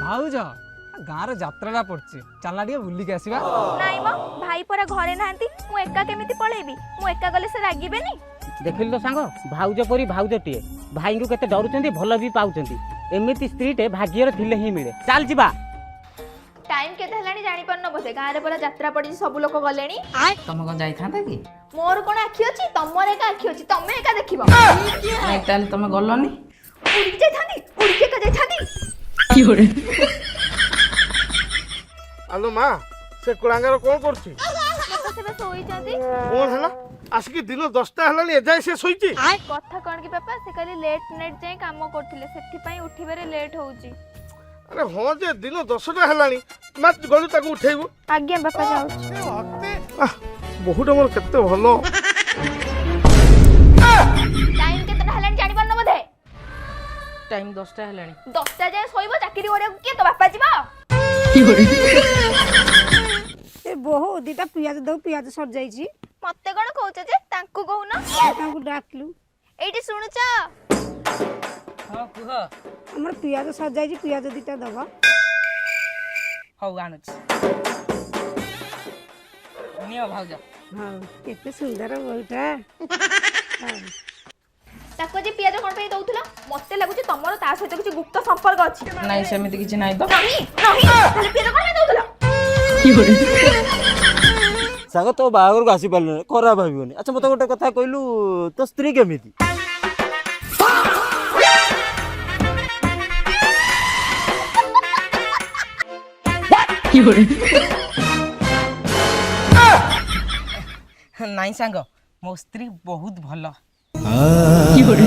भाउज गाँव जात्रा पड़ची चलना टे बुलिक आसवा नाई मो भाई परा घरे नांती मु एका केमिति पळेबी मु एका गले से रागिबेनी देखिल तो सांग भाउज परी भाउजटीए भाई को केते डरुचंती भल भी पाउचंती एमिति स्त्रीटे भाग्यर थिले ही मिले चल जिबा टाइम केते हलानी जानि परनो बोधे गाँ रे परा यात्रा पड़ी सब लोक गलेनी तुम कौन जाइथांता कि मोर कोन आखी अछि तमर एका आखी अछि तमे एका देखिबो नहीं ताले तुम गलनी उड़ी जाई थांदी उड़ी के का जाई थांदी की होरे आलो माँ से कुलांगार कौन करछि मत से सोई जांदी कौन हला आसिकी दिन 10टा हलानी एजाय से सोईची कथा कोन की पापा से खाली लेट नाइट जाई काम करथिले सेठी पई उठिबारे लेट होउची अरे हाँ जे दिन 10टा हलानी मत गलु ताको उठेबो आज्ञा बापा जाऊ बहुत मोर केते भलो टाइम केतना हलानी जानि परनो बोधे टाइम 10टा हेलानी 10टा जाय सोइबो चाकरी ओरे के तो बापा जीवा की होरे ए बहु दीटा पियाज दो पियाज सर जाईची मते कोन कहउछ जे तांकू कहूना तांकु डाकलु एठी सुनुछ हां कुह हमर पियाज सर जाईची पियाज दीटा दबा हौ आनुछ नियो भाउजा हां केते सुंदर बहुटा हां ताको जे पियाज कोन पे दउथला मते लागुछ तमरो ता सहित किछ गुप्त संपर्क अछि नहीं सेमिति किछ नाही तो नहीं खाली पियाज कोन पे दउथला की होरे साग तो बाहागर को आसी पारल खराब भावियोनी अच्छा मत गोटे कथा कहलु तो स्त्री केमिति की होरे नहीं सांग मो स्त्री बहुत भलो की होरे